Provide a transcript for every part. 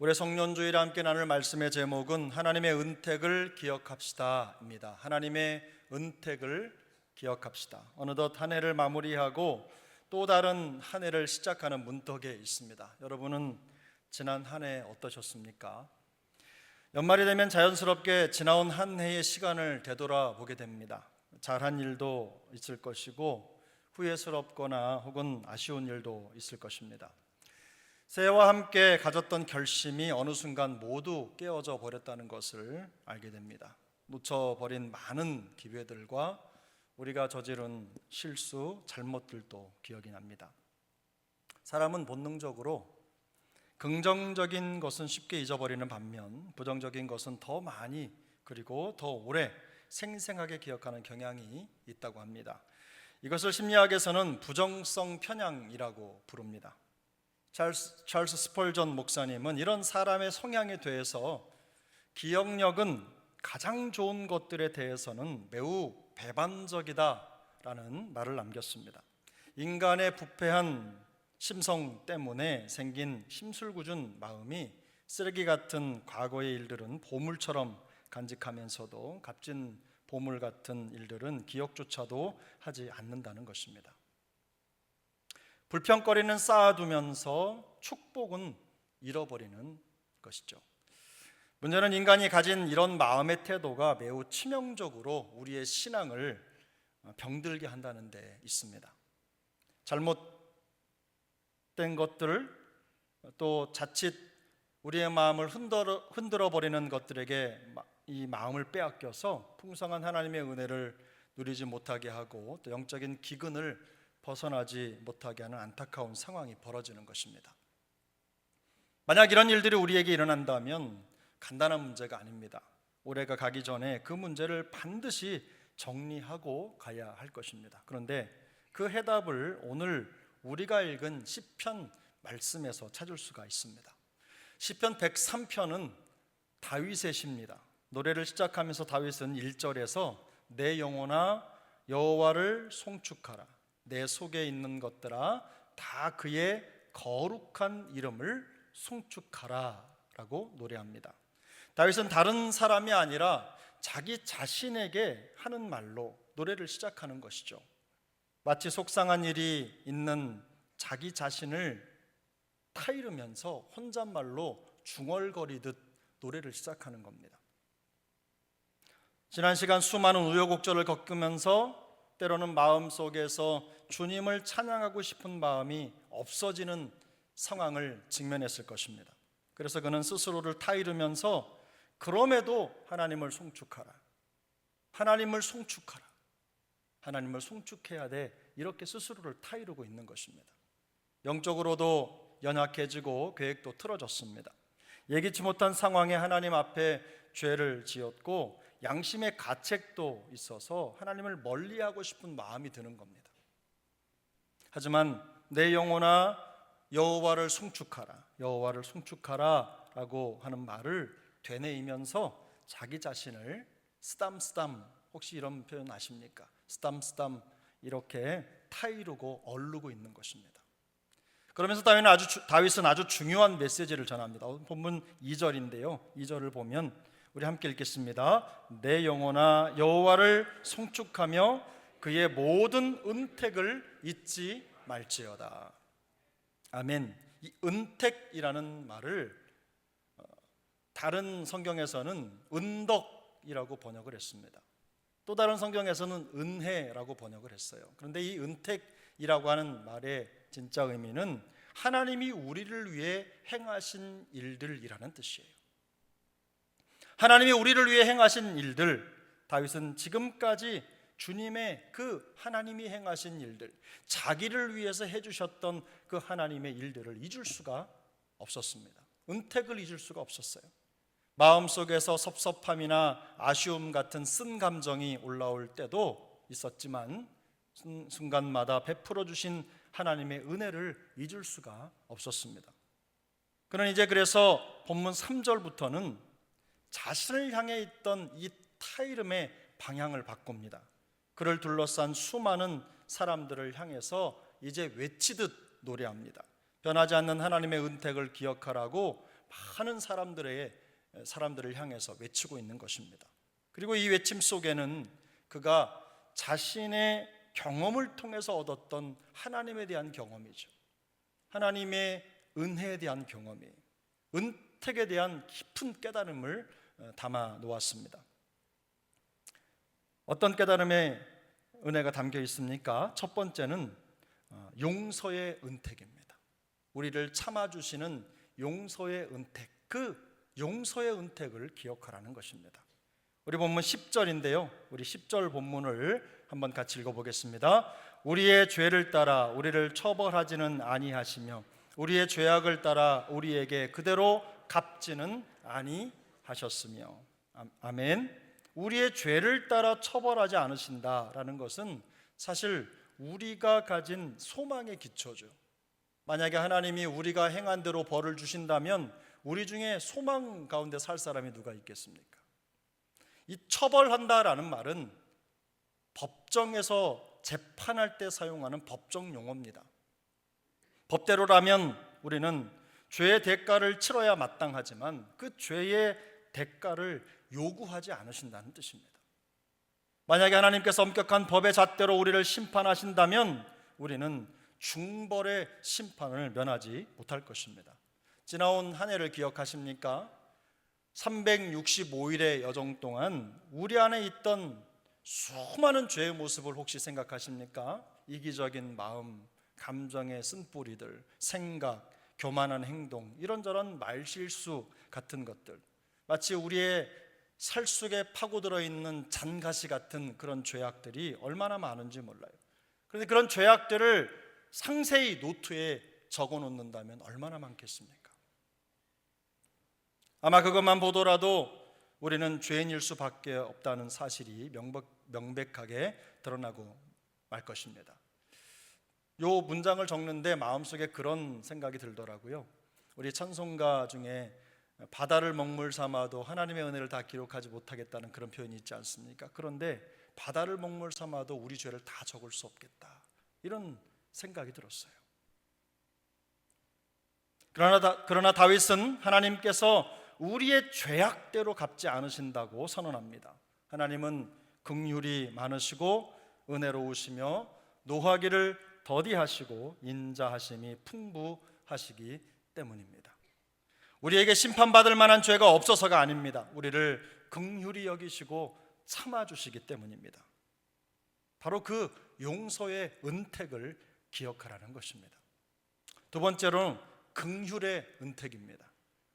올해 성년주일에 함께 나눌 말씀의 제목은 하나님의 은택을 기억합시다입니다. 하나님의 은택을 기억합시다. 어느덧 한 해를 마무리하고 또 다른 한 해를 시작하는 문턱에 있습니다. 여러분은 지난 한 해 어떠셨습니까? 연말이 되면 자연스럽게 지나온 한 해의 시간을 되돌아보게 됩니다. 잘한 일도 있을 것이고 후회스럽거나 혹은 아쉬운 일도 있을 것입니다. 새해와 함께 가졌던 결심이 어느 순간 모두 깨어져 버렸다는 것을 알게 됩니다. 놓쳐버린 많은 기회들과 우리가 저지른 실수, 잘못들도 기억이 납니다. 사람은 본능적으로 긍정적인 것은 쉽게 잊어버리는 반면 부정적인 것은 더 많이 그리고 더 오래 생생하게 기억하는 경향이 있다고 합니다. 이것을 심리학에서는 부정성 편향이라고 부릅니다. 찰스 스펄전 목사님은 이런 사람의 성향에 대해서 기억력은 가장 좋은 것들에 대해서는 매우 배반적이다라는 말을 남겼습니다. 인간의 부패한 심성 때문에 생긴 심술궂은 마음이 쓰레기 같은 과거의 일들은 보물처럼 간직하면서도 값진 보물 같은 일들은 기억조차도 하지 않는다는 것입니다. 불평거리는 쌓아두면서 축복은 잃어버리는 것이죠. 문제는 인간이 가진 이런 마음의 태도가 매우 치명적으로 우리의 신앙을 병들게 한다는 데 있습니다. 잘못된 것들 또 자칫 우리의 마음을 흔들어 버리는 것들에게 이 마음을 빼앗겨서 풍성한 하나님의 은혜를 누리지 못하게 하고 또 영적인 기근을 벗어나지 못하게 하는 안타까운 상황이 벌어지는 것입니다. 만약 이런 일들이 우리에게 일어난다면 간단한 문제가 아닙니다. 올해가 가기 전에 그 문제를 반드시 정리하고 가야 할 것입니다. 그런데 그 해답을 오늘 우리가 읽은 시편 말씀에서 찾을 수가 있습니다. 시편 103편은 다윗의 시입니다. 노래를 시작하면서 다윗은 1절에서 내 영혼아 여호와를 송축하라. 내 속에 있는 것들아 다 그의 거룩한 이름을 송축하라 라고 노래합니다. 다윗은 다른 사람이 아니라 자기 자신에게 하는 말로 노래를 시작하는 것이죠. 마치 속상한 일이 있는 자기 자신을 타이르면서 혼잣말로 중얼거리듯 노래를 시작하는 겁니다. 지난 시간 수많은 우여곡절을 겪으면서 때로는 마음속에서 주님을 찬양하고 싶은 마음이 없어지는 상황을 직면했을 것입니다. 그래서 그는 스스로를 타이르면서 그럼에도 하나님을 송축하라, 하나님을 송축하라, 하나님을 송축해야 돼 이렇게 스스로를 타이르고 있는 것입니다. 영적으로도 연약해지고 계획도 틀어졌습니다. 예기치 못한 상황에 하나님 앞에 죄를 지었고 양심의 가책도 있어서 하나님을 멀리하고 싶은 마음이 드는 겁니다. 하지만 내 영혼아 여호와를 송축하라, 여호와를 송축하라 라고 하는 말을 되뇌이면서 자기 자신을 쓰담쓰담, 혹시 이런 표현 아십니까? 쓰담쓰담 이렇게 타이르고 얼르고 있는 것입니다. 그러면서 다윗은 아주 중요한 메시지를 전합니다. 본문 2절인데요 2절을 보면 우리 함께 읽겠습니다. 내 영혼아 여호와를 송축하며 그의 모든 은택을 잊지 말지어다. 아멘. 이 은택이라는 말을 다른 성경에서는 은덕이라고 번역을 했습니다. 또 다른 성경에서는 은혜라고 번역을 했어요. 그런데 이 은택이라고 하는 말의 진짜 의미는 하나님이 우리를 위해 행하신 일들이라는 뜻이에요. 하나님이 우리를 위해 행하신 일들, 다윗은 지금까지 주님의 그 하나님이 행하신 일들, 자기를 위해서 해주셨던 그 하나님의 일들을 잊을 수가 없었습니다. 은택을 잊을 수가 없었어요. 마음속에서 섭섭함이나 아쉬움 같은 쓴 감정이 올라올 때도 있었지만 순간마다 베풀어 주신 하나님의 은혜를 잊을 수가 없었습니다. 그는 이제 그래서 본문 3절부터는 자신을 향해 있던 이 타이름의 방향을 바꿉니다. 그를 둘러싼 수많은 사람들을 향해서 이제 외치듯 노래합니다. 변하지 않는 하나님의 은택을 기억하라고 많은 사람들을 향해서 외치고 있는 것입니다. 그리고 이 외침 속에는 그가 자신의 경험을 통해서 얻었던 하나님에 대한 경험이죠. 하나님의 은혜에 대한 경험이, 은택에 대한 깊은 깨달음을 담아 놓았습니다. 어떤 깨달음의 은혜가 담겨 있습니까? 첫 번째는 용서의 은택입니다. 우리를 참아주시는 용서의 은택, 그 용서의 은택을 기억하라는 것입니다. 우리 본문 10절인데요, 우리 10절 본문을 한번 같이 읽어보겠습니다. 우리의 죄를 따라 우리를 처벌하지는 아니하시며 우리의 죄악을 따라 우리에게 그대로 갚지는 아니하셨으며. 아멘. 우리의 죄를 따라 처벌하지 않으신다라는 것은 사실 우리가 가진 소망의 기초죠. 만약에 하나님이 우리가 행한 대로 벌을 주신다면 우리 중에 소망 가운데 살 사람이 누가 있겠습니까? 이 처벌한다라는 말은 법정에서 재판할 때 사용하는 법정 용어입니다. 법대로라면 우리는 죄의 대가를 치러야 마땅하지만 그 죄의 대가를 요구하지 않으신다는 뜻입니다. 만약에 하나님께서 엄격한 법의 잣대로 우리를 심판하신다면 우리는 중벌의 심판을 면하지 못할 것입니다. 지나온 한 해를 기억하십니까? 365일의 여정 동안 우리 안에 있던 수많은 죄의 모습을 혹시 생각하십니까? 이기적인 마음, 감정의 쓴뿌리들, 생각, 교만한 행동, 이런저런 말실수 같은 것들, 마치 우리의 살 속에 파고들어 있는 잔가시 같은 그런 죄악들이 얼마나 많은지 몰라요. 그런데 그런 죄악들을 상세히 노트에 적어 놓는다면 얼마나 많겠습니까? 아마 그것만 보더라도 우리는 죄인일 수밖에 없다는 사실이 명백하게 드러나고 말 것입니다. 요 문장을 적는데 마음속에 그런 생각이 들더라고요. 우리 찬송가 중에 바다를 먹물 삼아도 하나님의 은혜를 다 기록하지 못하겠다는 그런 표현이 있지 않습니까? 그런데 바다를 먹물 삼아도 우리 죄를 다 적을 수 없겠다, 이런 생각이 들었어요. 그러나 다윗은 하나님께서 우리의 죄악대로 갚지 않으신다고 선언합니다. 하나님은 긍휼이 많으시고 은혜로우시며 노하기를 더디하시고 인자하심이 풍부하시기 때문입니다. 우리에게 심판받을 만한 죄가 없어서가 아닙니다. 우리를 긍휼히 여기시고 참아주시기 때문입니다. 바로 그 용서의 은택을 기억하라는 것입니다. 두 번째로는 긍휼의 은택입니다.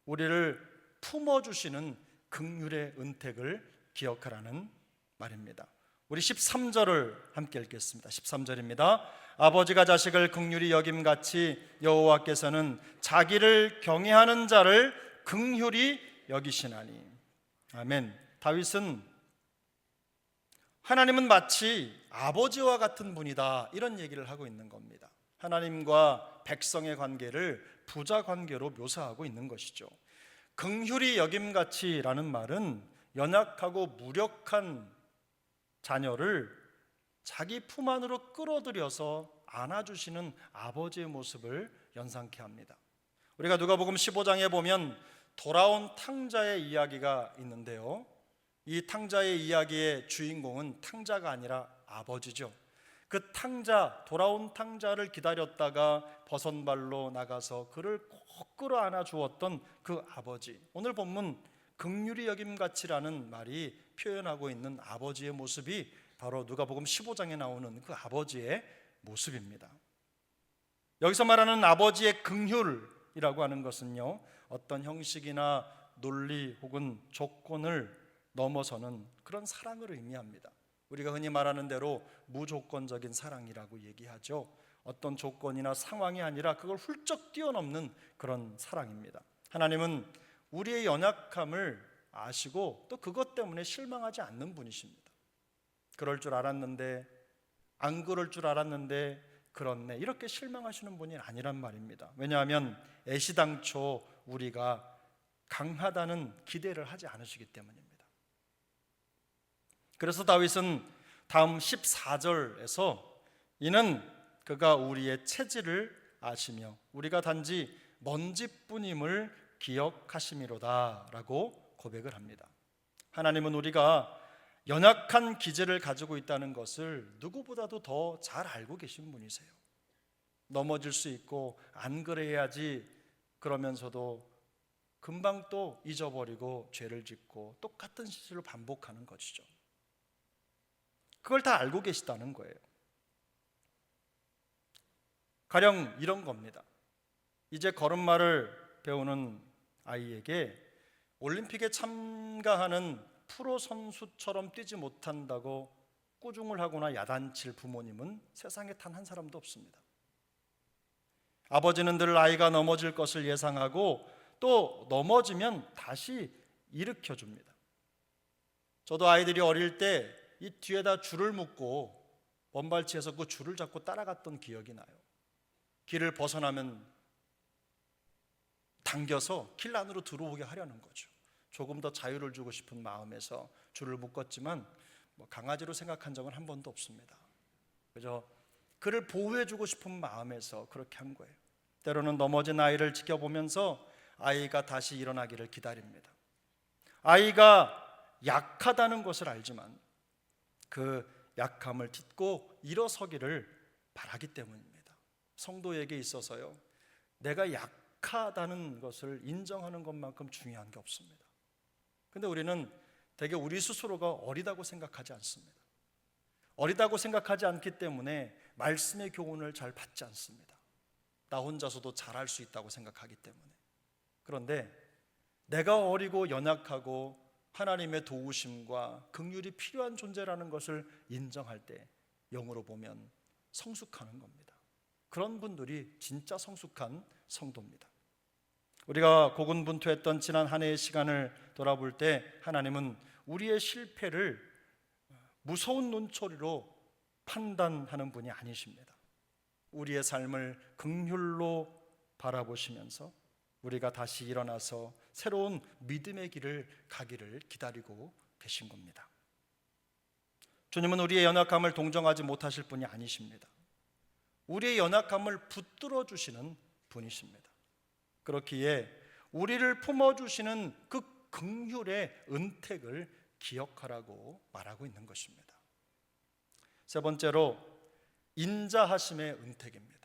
우리를 품어주시는 긍휼의 은택을 기억하라는 말입니다. 우리 13절을 함께 읽겠습니다. 13절입니다. 아버지가 자식을 긍휼히 여김같이 여호와께서는 자기를 경외하는 자를 긍휼히 여기시나니. 아멘. 다윗은 하나님은 마치 아버지와 같은 분이다, 이런 얘기를 하고 있는 겁니다. 하나님과 백성의 관계를 부자 관계로 묘사하고 있는 것이죠. 긍휼히 여김같이라는 말은 연약하고 무력한 자녀를 자기 품 안으로 끌어들여서 안아주시는 아버지의 모습을 연상케 합니다. 우리가 누가복음 15장에 보면 돌아온 탕자의 이야기가 있는데요, 이 탕자의 이야기의 주인공은 탕자가 아니라 아버지죠. 그 탕자, 돌아온 탕자를 기다렸다가 버선발로 나가서 그를 꼭 끌어안아 주었던 그 아버지, 오늘 본문 긍휼히 여김같이라는 말이 표현하고 있는 아버지의 모습이 바로 누가복음 15장에 나오는 그 아버지의 모습입니다. 여기서 말하는 아버지의 긍휼이라고 하는 것은요, 어떤 형식이나 논리 혹은 조건을 넘어서는 그런 사랑을 의미합니다. 우리가 흔히 말하는 대로 무조건적인 사랑이라고 얘기하죠. 어떤 조건이나 상황이 아니라 그걸 훌쩍 뛰어넘는 그런 사랑입니다. 하나님은 우리의 연약함을 아시고 또 그것 때문에 실망하지 않는 분이십니다. 그럴 줄 알았는데, 안 그럴 줄 알았는데 그렇네, 이렇게 실망하시는 분이 아니란 말입니다. 왜냐하면 애시당초 우리가 강하다는 기대를 하지 않으시기 때문입니다. 그래서 다윗은 다음 14절에서 이는 그가 우리의 체질을 아시며 우리가 단지 먼지뿐임을 기억하심이로다라고 고백을 합니다. 하나님은 우리가 연약한 기질을 가지고 있다는 것을 누구보다도 더 잘 알고 계신 분이세요. 넘어질 수 있고 안 그래야지 그러면서도 금방 또 잊어버리고 죄를 짓고 똑같은 실수를 반복하는 것이죠. 그걸 다 알고 계시다는 거예요. 가령 이런 겁니다. 이제 걸음마를 배우는 아이에게 올림픽에 참가하는 프로 선수처럼 뛰지 못한다고 꾸중을 하거나 야단칠 부모님은 세상에 단 한 사람도 없습니다. 아버지는 늘 아이가 넘어질 것을 예상하고 또 넘어지면 다시 일으켜 줍니다. 저도 아이들이 어릴 때 이 뒤에다 줄을 묶고 원발치에서 그 줄을 잡고 따라갔던 기억이 나요. 길을 벗어나면 당겨서 길 안으로 들어오게 하려는 거죠. 조금 더 자유를 주고 싶은 마음에서 줄을 묶었지만 강아지로 생각한 적은 한 번도 없습니다. 그저 그를 보호해주고 싶은 마음에서 그렇게 한 거예요. 때로는 넘어진 아이를 지켜보면서 아이가 다시 일어나기를 기다립니다. 아이가 약하다는 것을 알지만 그 약함을 딛고 일어서기를 바라기 때문입니다. 성도에게 있어서요, 내가 약하다는 것을 인정하는 것만큼 중요한 게 없습니다. 근데 우리는 되게 우리 스스로가 어리다고 생각하지 않습니다. 어리다고 생각하지 않기 때문에 말씀의 교훈을 잘 받지 않습니다. 나 혼자서도 잘할 수 있다고 생각하기 때문에. 그런데 내가 어리고 연약하고 하나님의 도우심과 긍휼이 필요한 존재라는 것을 인정할 때 영으로 보면 성숙하는 겁니다. 그런 분들이 진짜 성숙한 성도입니다. 우리가 고군분투했던 지난 한 해의 시간을 돌아볼 때 하나님은 우리의 실패를 무서운 눈초리로 판단하는 분이 아니십니다. 우리의 삶을 긍휼로 바라보시면서 우리가 다시 일어나서 새로운 믿음의 길을 가기를 기다리고 계신 겁니다. 주님은 우리의 연약함을 동정하지 못하실 분이 아니십니다. 우리의 연약함을 붙들어 주시는 분이십니다. 그렇기에 우리를 품어주시는 그 긍휼의 은택을 기억하라고 말하고 있는 것입니다. 세 번째로 인자하심의 은택입니다.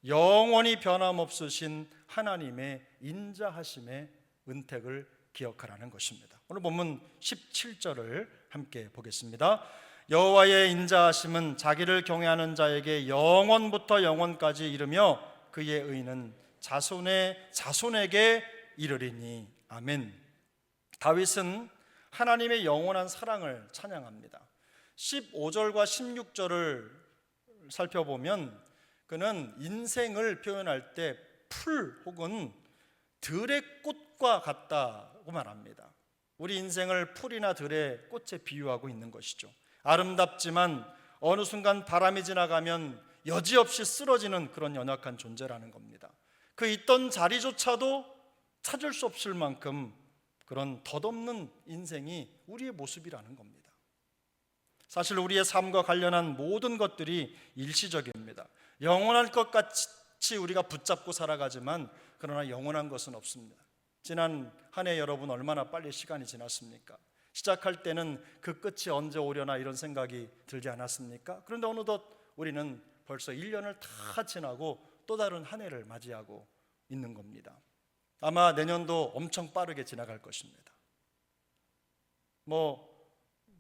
영원히 변함없으신 하나님의 인자하심의 은택을 기억하라는 것입니다. 오늘 본문 17절을 함께 보겠습니다. 여호와의 인자하심은 자기를 경외하는 자에게 영원부터 영원까지 이르며 그의 의는 자손의 자손에게 이르리니. 아멘. 다윗은 하나님의 영원한 사랑을 찬양합니다. 15절과 16절을 살펴보면 그는 인생을 표현할 때 풀 혹은 들의 꽃과 같다고 말합니다. 우리 인생을 풀이나 들의 꽃에 비유하고 있는 것이죠. 아름답지만 어느 순간 바람이 지나가면 여지없이 쓰러지는 그런 연약한 존재라는 겁니다. 그 있던 자리조차도 찾을 수 없을 만큼 그런 덧없는 인생이 우리의 모습이라는 겁니다. 사실 우리의 삶과 관련한 모든 것들이 일시적입니다. 영원할 것 같이 우리가 붙잡고 살아가지만 그러나 영원한 것은 없습니다. 지난 한 해 여러분 얼마나 빨리 시간이 지났습니까? 시작할 때는 그 끝이 언제 오려나 이런 생각이 들지 않았습니까? 그런데 어느덧 우리는 벌써 1년을 다 지나고 또 다른 한 해를 맞이하고 있는 겁니다. 아마 내년도 엄청 빠르게 지나갈 것입니다.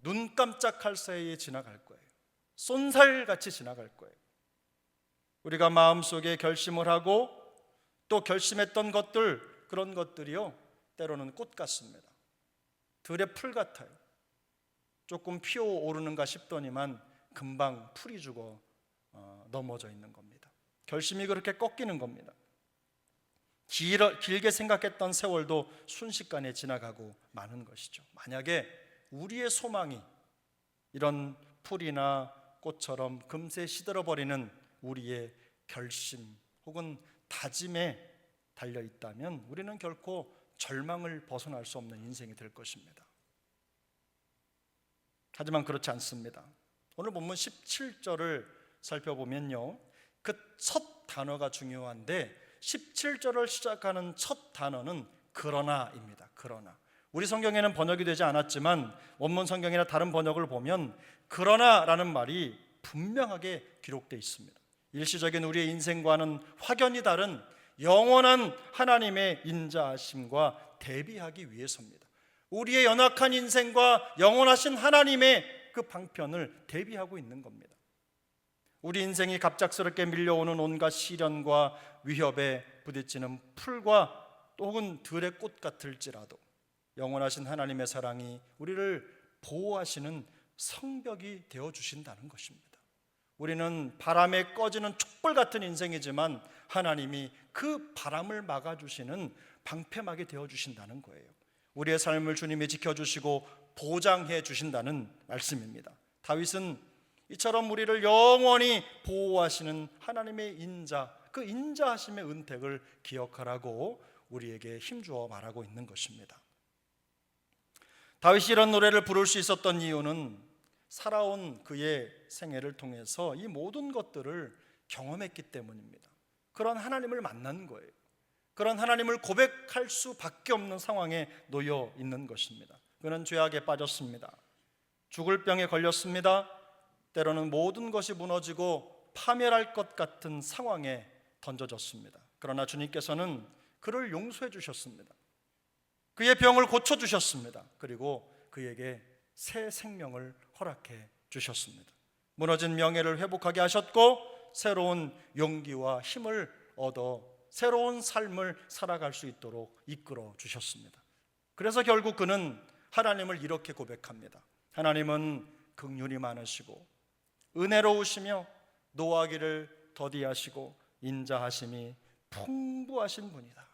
눈 깜짝할 사이에 지나갈 거예요. 쏜살같이 지나갈 거예요. 우리가 마음속에 결심을 하고 또 결심했던 것들, 그런 것들이요, 때로는 꽃 같습니다. 들의 풀 같아요. 조금 피어오르는가 싶더니만 금방 풀이 죽어 넘어져 있는 겁니다. 결심이 그렇게 꺾이는 겁니다. 길게 생각했던 세월도 순식간에 지나가고 마는 것이죠. 만약에 우리의 소망이 이런 풀이나 꽃처럼 금세 시들어버리는 우리의 결심 혹은 다짐에 달려있다면 우리는 결코 절망을 벗어날 수 없는 인생이 될 것입니다. 하지만 그렇지 않습니다. 오늘 본문 17절을 살펴보면요, 그 첫 단어가 중요한데 17절을 시작하는 첫 단어는 그러나입니다. 그러나. 우리 성경에는 번역이 되지 않았지만 원문 성경이나 다른 번역을 보면 그러나라는 말이 분명하게 기록되어 있습니다. 일시적인 우리의 인생과는 확연히 다른 영원한 하나님의 인자하심과 대비하기 위해서입니다. 우리의 연약한 인생과 영원하신 하나님의 그 방편을 대비하고 있는 겁니다. 우리 인생이 갑작스럽게 밀려오는 온갖 시련과 위협에 부딪히는 풀과 혹은 들의 꽃 같을지라도 영원하신 하나님의 사랑이 우리를 보호하시는 성벽이 되어주신다는 것입니다. 우리는 바람에 꺼지는 촛불 같은 인생이지만 하나님이 그 바람을 막아주시는 방패막이 되어주신다는 거예요. 우리의 삶을 주님이 지켜주시고 보장해 주신다는 말씀입니다. 다윗은 이처럼 우리를 영원히 보호하시는 하나님의 인자, 그 인자하심의 은택을 기억하라고 우리에게 힘주어 말하고 있는 것입니다. 다윗이 이런 노래를 부를 수 있었던 이유는 살아온 그의 생애를 통해서 이 모든 것들을 경험했기 때문입니다. 그런 하나님을 만난 거예요. 그런 하나님을 고백할 수밖에 없는 상황에 놓여 있는 것입니다. 그는 죄악에 빠졌습니다. 죽을 병에 걸렸습니다. 때로는 모든 것이 무너지고 파멸할 것 같은 상황에 던져졌습니다. 그러나 주님께서는 그를 용서해 주셨습니다. 그의 병을 고쳐주셨습니다. 그리고 그에게 새 생명을 허락해 주셨습니다. 무너진 명예를 회복하게 하셨고 새로운 용기와 힘을 얻어 새로운 삶을 살아갈 수 있도록 이끌어 주셨습니다. 그래서 결국 그는 하나님을 이렇게 고백합니다. 하나님은 긍휼이 많으시고 은혜로우시며 노하기를 더디하시고 인자하심이 풍부하신 분이다.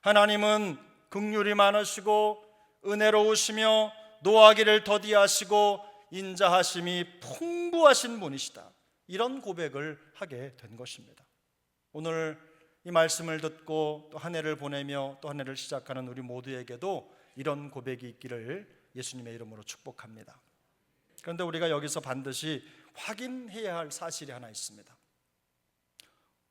하나님은 긍휼이 많으시고 은혜로우시며 노하기를 더디하시고 인자하심이 풍부하신 분이시다. 이런 고백을 하게 된 것입니다. 오늘 이 말씀을 듣고 또 한 해를 보내며 또 한 해를 시작하는 우리 모두에게도 이런 고백이 있기를 예수님의 이름으로 축복합니다. 그런데 우리가 여기서 반드시 확인해야 할 사실이 하나 있습니다.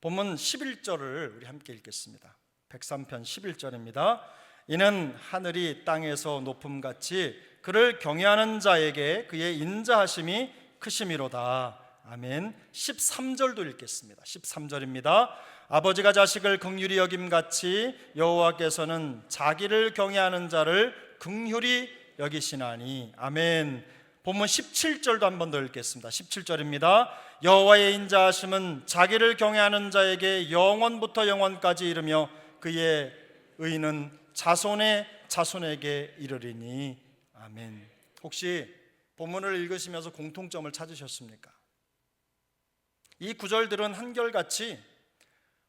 본문 11절을 우리 함께 읽겠습니다. 103편 11절입니다. 이는 하늘이 땅에서 높음같이 그를 경외하는 자에게 그의 인자하심이 크심이로다. 아멘. 13절도 읽겠습니다. 13절입니다. 아버지가 자식을 긍휼히 여김같이 여호와께서는 자기를 경외하는 자를 긍휼히 여기시나니. 아멘. 본문 17절도 한 번 더 읽겠습니다. 17절입니다. 여호와의 인자하심은 자기를 경외하는 자에게 영원부터 영원까지 이르며 그의 의는 자손의 자손에게 이르리니. 아멘. 혹시 본문을 읽으시면서 공통점을 찾으셨습니까? 이 구절들은 한결같이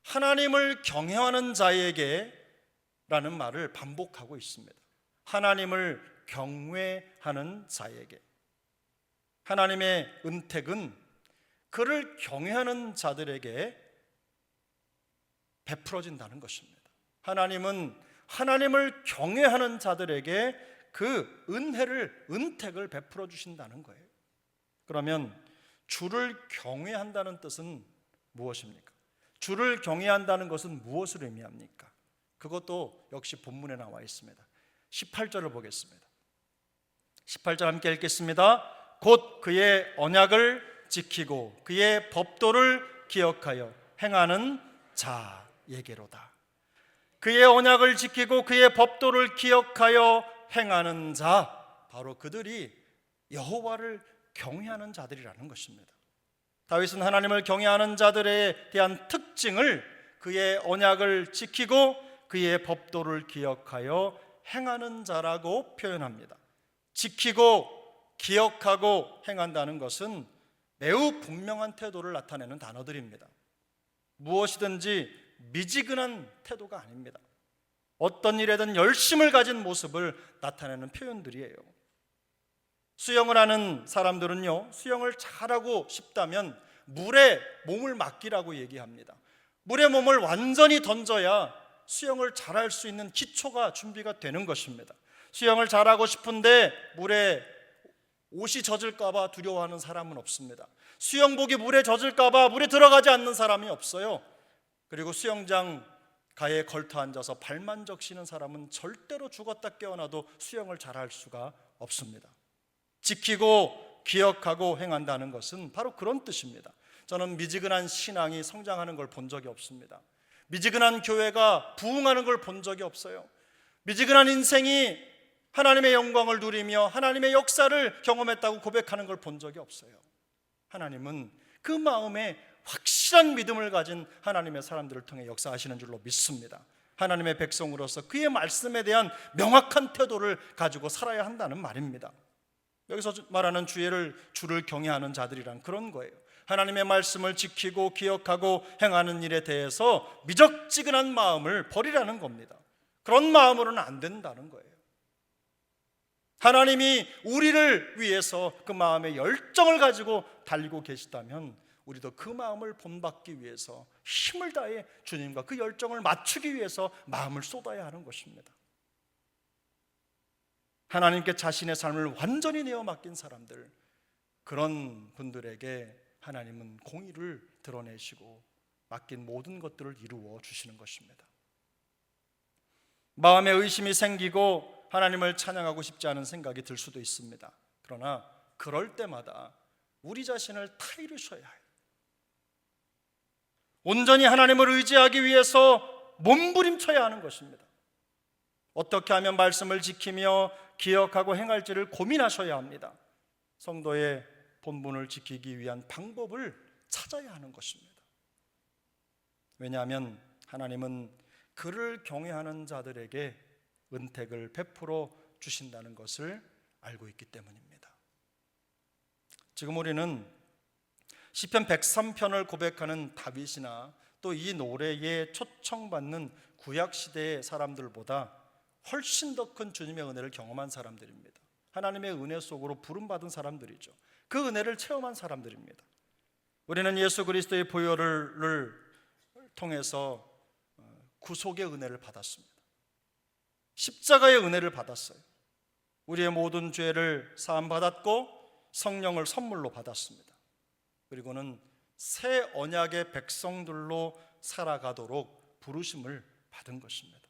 하나님을 경외하는 자에게 라는 말을 반복하고 있습니다. 하나님을 경외하는 자에게. 하나님의 은택은 그를 경외하는 자들에게 베풀어진다는 것입니다. 하나님은 하나님을 경외하는 자들에게 그 은택을 베풀어 주신다는 거예요. 그러면 주를 경외한다는 뜻은 무엇입니까? 주를 경외한다는 것은 무엇을 의미합니까? 그것도 역시 본문에 나와 있습니다. 18절을 보겠습니다. 18절 함께 읽겠습니다. 곧 그의 언약을 지키고 그의 법도를 기억하여 행하는 자에게로다. 그의 언약을 지키고 그의 법도를 기억하여 행하는 자, 바로 그들이 여호와를 경외하는 자들이라는 것입니다. 다윗은 하나님을 경외하는 자들에 대한 특징을 그의 언약을 지키고 그의 법도를 기억하여 행하는 자라고 표현합니다. 지키고 기억하고 행한다는 것은 매우 분명한 태도를 나타내는 단어들입니다. 무엇이든지 미지근한 태도가 아닙니다. 어떤 일에든 열심을 가진 모습을 나타내는 표현들이에요. 수영을 하는 사람들은요, 수영을 잘하고 싶다면 물에 몸을 맡기라고 얘기합니다. 물에 몸을 완전히 던져야 수영을 잘할 수 있는 기초가 준비가 되는 것입니다. 수영을 잘하고 싶은데 물에 옷이 젖을까 봐 두려워하는 사람은 없습니다. 수영복이 물에 젖을까 봐 물에 들어가지 않는 사람이 없어요. 그리고 수영장 가에 걸터 앉아서 발만 적시는 사람은 절대로 죽었다 깨어나도 수영을 잘할 수가 없습니다. 지키고 기억하고 행한다는 것은 바로 그런 뜻입니다. 저는 미지근한 신앙이 성장하는 걸 본 적이 없습니다. 미지근한 교회가 부흥하는 걸 본 적이 없어요. 미지근한 인생이 하나님의 영광을 누리며 하나님의 역사를 경험했다고 고백하는 걸 본 적이 없어요. 하나님은 그 마음에 확실한 믿음을 가진 하나님의 사람들을 통해 역사하시는 줄로 믿습니다. 하나님의 백성으로서 그의 말씀에 대한 명확한 태도를 가지고 살아야 한다는 말입니다. 여기서 말하는 주를 경외하는 자들이란 그런 거예요. 하나님의 말씀을 지키고 기억하고 행하는 일에 대해서 미적지근한 마음을 버리라는 겁니다. 그런 마음으로는 안 된다는 거예요. 하나님이 우리를 위해서 그 마음의 열정을 가지고 달리고 계시다면 우리도 그 마음을 본받기 위해서 힘을 다해 주님과 그 열정을 맞추기 위해서 마음을 쏟아야 하는 것입니다. 하나님께 자신의 삶을 완전히 내어 맡긴 사람들, 그런 분들에게 하나님은 공의를 드러내시고 맡긴 모든 것들을 이루어 주시는 것입니다. 마음에 의심이 생기고 하나님을 찬양하고 싶지 않은 생각이 들 수도 있습니다. 그러나 그럴 때마다 우리 자신을 타이르셔야 해요. 온전히 하나님을 의지하기 위해서 몸부림쳐야 하는 것입니다. 어떻게 하면 말씀을 지키며 기억하고 행할지를 고민하셔야 합니다. 성도의 본분을 지키기 위한 방법을 찾아야 하는 것입니다. 왜냐하면 하나님은 그를 경외하는 자들에게 은택을 베풀어 주신다는 것을 알고 있기 때문입니다. 지금 우리는 시편 103편을 고백하는 다윗이나 또 이 노래에 초청받는 구약시대의 사람들보다 훨씬 더 큰 주님의 은혜를 경험한 사람들입니다. 하나님의 은혜 속으로 부름받은 사람들이죠. 그 은혜를 체험한 사람들입니다. 우리는 예수 그리스도의 보혈을 통해서 구속의 은혜를 받았습니다. 십자가의 은혜를 받았어요. 우리의 모든 죄를 사함받았고 성령을 선물로 받았습니다. 그리고는 새 언약의 백성들로 살아가도록 부르심을 받은 것입니다.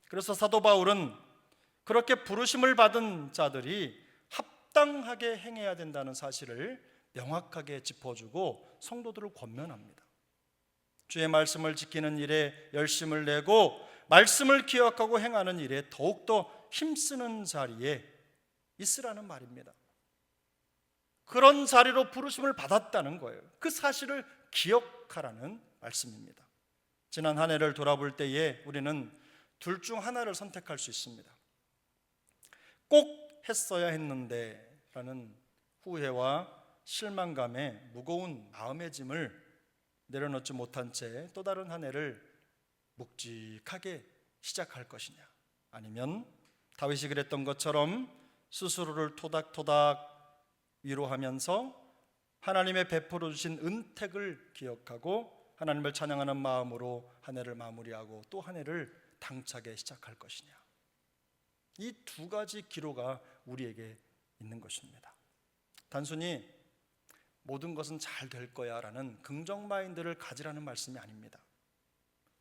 그래서 사도 바울은 그렇게 부르심을 받은 자들이 합당하게 행해야 된다는 사실을 명확하게 짚어주고 성도들을 권면합니다. 주의 말씀을 지키는 일에 열심을 내고 말씀을 기억하고 행하는 일에 더욱더 힘쓰는 자리에 있으라는 말입니다. 그런 자리로 부르심을 받았다는 거예요. 그 사실을 기억하라는 말씀입니다. 지난 한 해를 돌아볼 때에 우리는 둘 중 하나를 선택할 수 있습니다. 꼭 했어야 했는데 라는 후회와 실망감에 무거운 마음의 짐을 내려놓지 못한 채 또 다른 한 해를 묵직하게 시작할 것이냐, 아니면 다윗이 그랬던 것처럼 스스로를 토닥토닥 위로하면서 하나님의 베풀어 주신 은택을 기억하고 하나님을 찬양하는 마음으로 한 해를 마무리하고 또 한 해를 당차게 시작할 것이냐, 이 두 가지 기로가 우리에게 있는 것입니다. 단순히 모든 것은 잘 될 거야 라는 긍정 마인드를 가지라는 말씀이 아닙니다.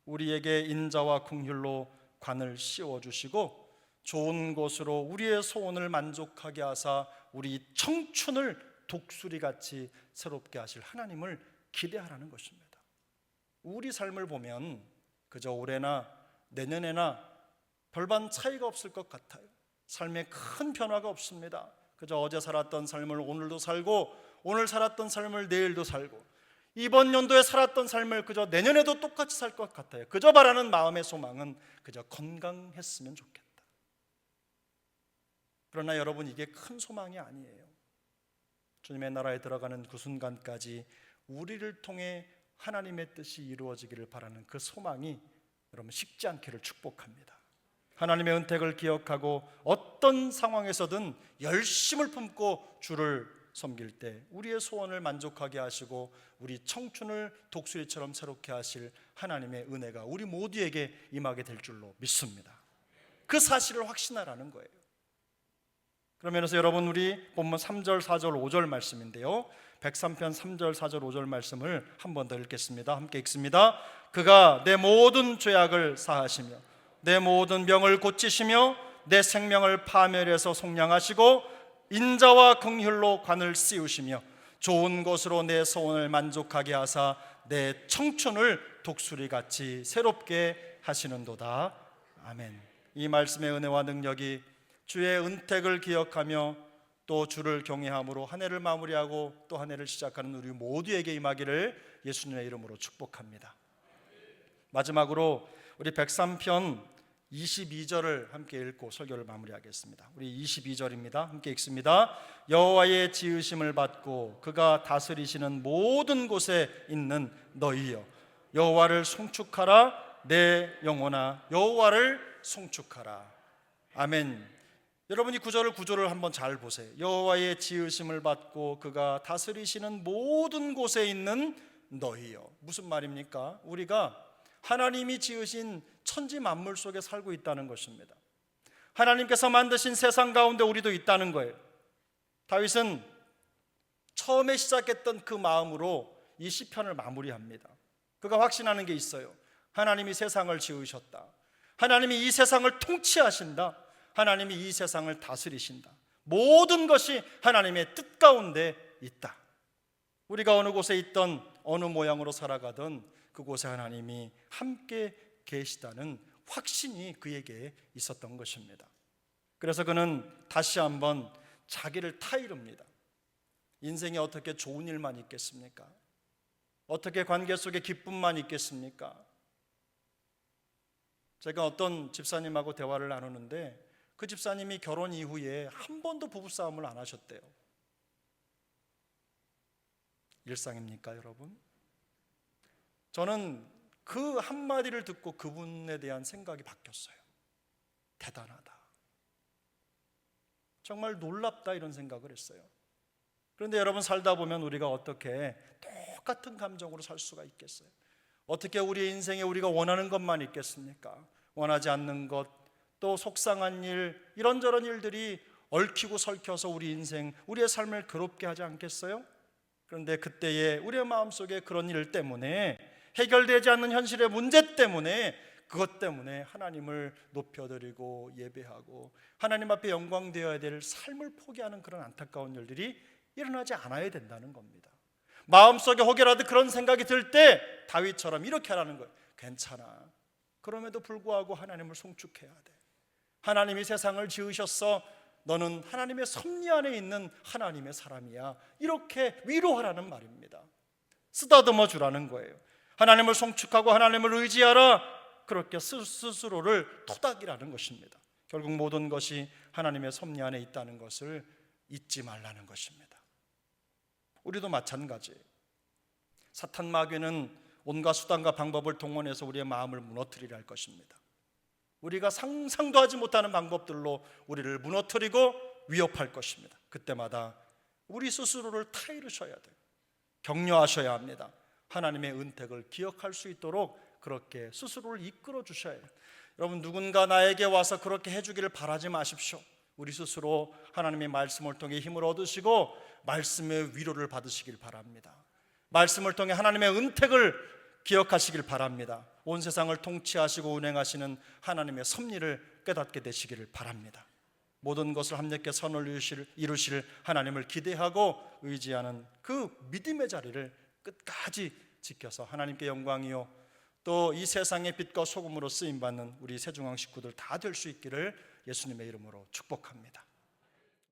우리에게 인자와 긍휼로 관을 씌워주시고 좋은 곳으로 우리의 소원을 만족하게 하사 우리 청춘을 독수리같이 새롭게 하실 하나님을 기대하라는 것입니다. 우리 삶을 보면 그저 올해나 내년에나 별반 차이가 없을 것 같아요. 삶에 큰 변화가 없습니다. 그저 어제 살았던 삶을 오늘도 살고 오늘 살았던 삶을 내일도 살고 이번 연도에 살았던 삶을 그저 내년에도 똑같이 살 것 같아요. 그저 바라는 마음의 소망은 그저 건강했으면 좋겠다. 그러나 여러분, 이게 큰 소망이 아니에요. 주님의 나라에 들어가는 그 순간까지 우리를 통해 하나님의 뜻이 이루어지기를 바라는 그 소망이 여러분 식지 않기를 축복합니다. 하나님의 은택을 기억하고 어떤 상황에서든 열심을 품고 주를 섬길 때 우리의 소원을 만족하게 하시고 우리 청춘을 독수리처럼 새롭게 하실 하나님의 은혜가 우리 모두에게 임하게 될 줄로 믿습니다. 그 사실을 확신하라는 거예요. 그러면서 여러분, 우리 본문 3절, 4절, 5절 말씀인데요, 103편 3절, 4절, 5절 말씀을 한 번 더 읽겠습니다. 함께 읽습니다. 그가 내 모든 죄악을 사하시며 내 모든 병을 고치시며 내 생명을 파멸해서 속량하시고 인자와 긍휼로 관을 씌우시며 좋은 것으로 내 소원을 만족하게 하사 내 청춘을 독수리같이 새롭게 하시는도다. 아멘. 이 말씀의 은혜와 능력이 주의 은택을 기억하며 또 주를 경외함으로 한 해를 마무리하고 또 한 해를 시작하는 우리 모두에게 임하기를 예수님의 이름으로 축복합니다. 마지막으로 우리 103편 22절을 함께 읽고 설교를 마무리하겠습니다. 우리 22절입니다. 함께 읽습니다. 여호와의 지으심을 받고 그가 다스리시는 모든 곳에 있는 너희여, 여호와를 송축하라. 내 영혼아 여호와를 송축하라. 아멘. 여러분이 구절을 한번 잘 보세요. 여호와의 지으심을 받고 그가 다스리시는 모든 곳에 있는 너희여. 무슨 말입니까? 우리가 하나님이 지으신 천지 만물 속에 살고 있다는 것입니다. 하나님께서 만드신 세상 가운데 우리도 있다는 거예요. 다윗은 처음에 시작했던 그 마음으로 이 시편을 마무리합니다. 그가 확신하는 게 있어요. 하나님이 세상을 지으셨다. 하나님이 이 세상을 통치하신다. 하나님이 이 세상을 다스리신다. 모든 것이 하나님의 뜻 가운데 있다. 우리가 어느 곳에 있던 어느 모양으로 살아가던 그곳에 하나님이 함께 계시다는 확신이 그에게 있었던 것입니다. 그래서 그는 다시 한번 자기를 타이릅니다. 인생에 어떻게 좋은 일만 있겠습니까? 어떻게 관계 속에 기쁨만 있겠습니까? 제가 어떤 집사님하고 대화를 나누는데 그 집사님이 결혼 이후에 한 번도 부부싸움을 안 하셨대요. 일상입니까, 여러분? 저는 그 한마디를 듣고 그분에 대한 생각이 바뀌었어요. 대단하다. 정말 놀랍다 이런 생각을 했어요. 그런데 여러분 살다 보면 우리가 어떻게 똑같은 감정으로 살 수가 있겠어요? 어떻게 우리 인생에 우리가 원하는 것만 있겠습니까? 원하지 않는 것, 또 속상한 일, 이런저런 일들이 얽히고 설켜서 우리 인생, 우리의 삶을 괴롭게 하지 않겠어요? 그런데 그때에 우리의 마음속에 그런 일 때문에, 해결되지 않는 현실의 문제 때문에, 그것 때문에 하나님을 높여드리고 예배하고 하나님 앞에 영광되어야 될 삶을 포기하는 그런 안타까운 일들이 일어나지 않아야 된다는 겁니다. 마음속에 혹여라도 그런 생각이 들 때 다윗처럼 이렇게 하라는 거예요. 괜찮아. 그럼에도 불구하고 하나님을 송축해야 돼. 하나님이 세상을 지으셨어. 너는 하나님의 섭리 안에 있는 하나님의 사람이야. 이렇게 위로하라는 말입니다. 쓰다듬어 주라는 거예요. 하나님을 송축하고 하나님을 의지하라. 그렇게 스스로를 토닥이라는 것입니다. 결국 모든 것이 하나님의 섭리 안에 있다는 것을 잊지 말라는 것입니다. 우리도 마찬가지예요. 사탄 마귀는 온갖 수단과 방법을 동원해서 우리의 마음을 무너뜨리려 할 것입니다. 우리가 상상도 하지 못하는 방법들로 우리를 무너뜨리고 위협할 것입니다. 그때마다 우리 스스로를 타이르셔야 돼요. 격려하셔야 합니다. 하나님의 은택을 기억할 수 있도록 그렇게 스스로를 이끌어 주셔야 해요. 여러분, 누군가 나에게 와서 그렇게 해주기를 바라지 마십시오. 우리 스스로 하나님의 말씀을 통해 힘을 얻으시고 말씀의 위로를 받으시길 바랍니다. 말씀을 통해 하나님의 은택을 기억하시길 바랍니다. 온 세상을 통치하시고 운행하시는 하나님의 섭리를 깨닫게 되시기를 바랍니다. 모든 것을 합력해 선을 이루실 하나님을 기대하고 의지하는 그 믿음의 자리를 끝까지 지켜서 하나님께 영광이요 또 이 세상의 빛과 소금으로 쓰임받는 우리 세중앙 식구들 다 될 수 있기를 예수님의 이름으로 축복합니다.